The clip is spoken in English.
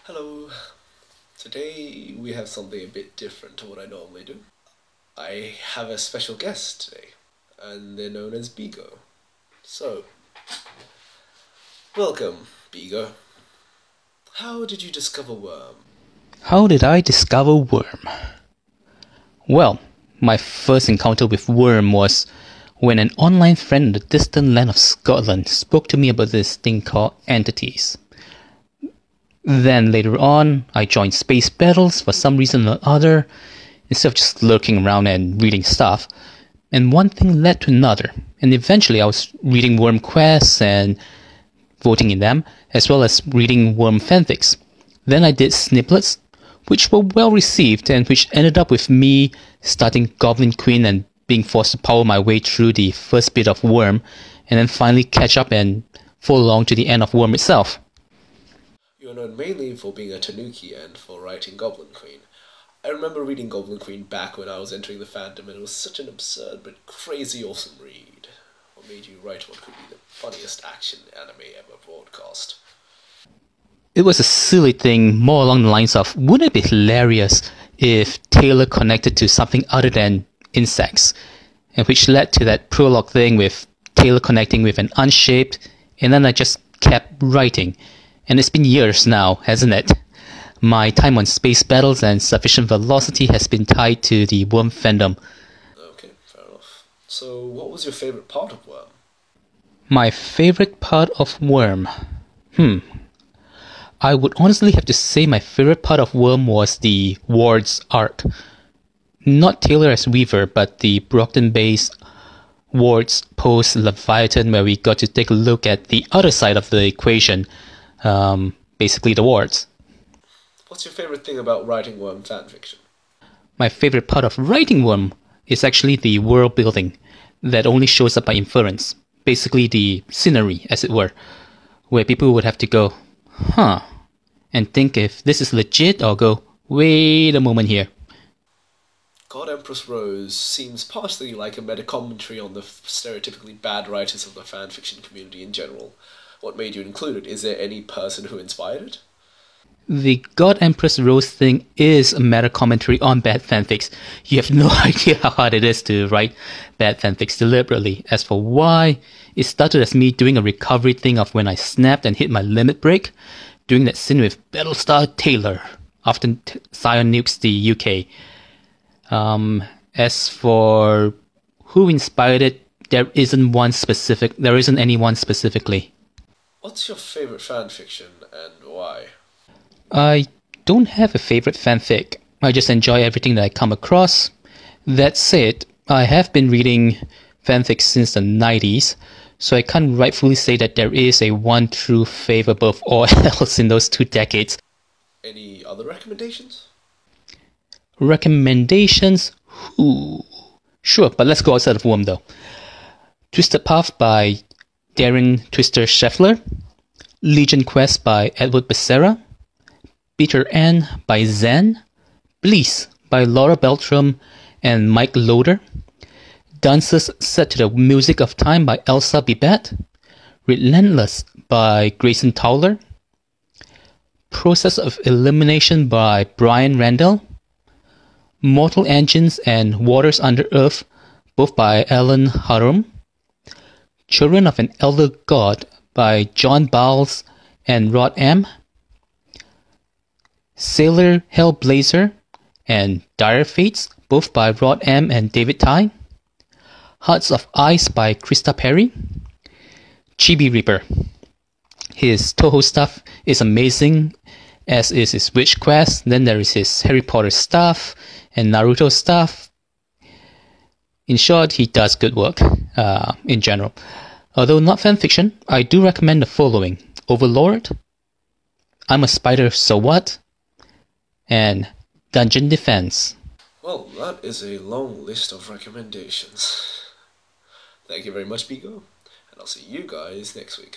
Hello. Today we have something a bit different to what I normally do. I have a special guest today, and they're known as Biigoh. So, welcome, Biigoh. How did you discover Worm? How did I discover Worm? Well, my first encounter with Worm was when an online friend in the distant land of Scotland spoke to me about this thing called entities. Then later on, I joined Space Battles for some reason or other, instead of just lurking around and reading stuff. And one thing led to another, and eventually I was reading Worm quests and voting in them, as well as reading Worm fanfics. Then I did snippets, which were well received and which ended up with me starting Goblin Queen and being forced to power my way through the first bit of Worm, and then finally catch up and follow along to the end of Worm itself. You're known mainly for being a Tanuki and for writing Goblin Queen. I remember reading Goblin Queen back when I was entering the fandom, and it was such an absurd but crazy awesome read. What made you write what could be the funniest action anime ever broadcast? It was a silly thing, more along the lines of, wouldn't it be hilarious if Taylor connected to something other than insects? And which led to that prologue thing with Taylor connecting with an unshaped, and then I just kept writing. And it's been years now, hasn't it? My time on Space Battles and Sufficient Velocity has been tied to the Worm fandom. Okay, fair enough. So, what was your favourite part of Worm? My favorite part of Worm? I would honestly have to say my favorite part of Worm was the Wards arc. Not Taylor as Weaver, but the Brockton-based Wards post-Leviathan, where we got to take a look at the other side of the equation. Basically the Wards. What's your favourite thing about writing Worm fanfiction? My favorite part of writing Worm is actually the world building that only shows up by inference. Basically the scenery, as it were, where people would have to go, and think if this is legit, or go, wait a moment here. God Empress Rose seems partially like a meta-commentary on the stereotypically bad writers of the fanfiction community in general. What made you include it? Is there any person who inspired it? The God Empress Rose thing is a meta commentary on bad fanfics. You have no idea how hard it is to write bad fanfics deliberately. As for why, it started as me doing a recovery thing of when I snapped and hit my limit break, doing that scene with Battlestar Taylor after Zion nukes the UK. As for who inspired it, there isn't anyone specifically. What's your favourite fanfiction and why? I don't have a favorite fanfic. I just enjoy everything that I come across. That said, I have been reading fanfics since the 90s, so I can't rightfully say that there is a one true fave above all else in those 2 decades. Any other recommendations? Recommendations? Sure, but let's go outside of Worm though. Twisted Path by Darren Twister Scheffler, Legion Quest by Edward Becerra, Bitter End by Zen, Bliss by Laura Beltram and Mike Loader, Dances Set to the Music of Time by Elsa Bibet, Relentless by Grayson Towler, Process of Elimination by Brian Randall, Mortal Engines and Waters Under Earth, both by Alan Harum, Children of an Elder God by John Bowles and Rod M. Sailor Hellblazer and Dire Fates, both by Rod M. and David Tai. Hearts of Ice by Krista Perry. Chibi-Reaper. His Toho stuff is amazing, as is his Witch Quest. Then there is his Harry Potter stuff and Naruto stuff. In short, he does good work, in general. Although not fanfiction, I do recommend the following: Overlord, I'm a Spider, So What? And Dungeon Defense. Well, that is a long list of recommendations. Thank you very much, Biigoh, and I'll see you guys next week.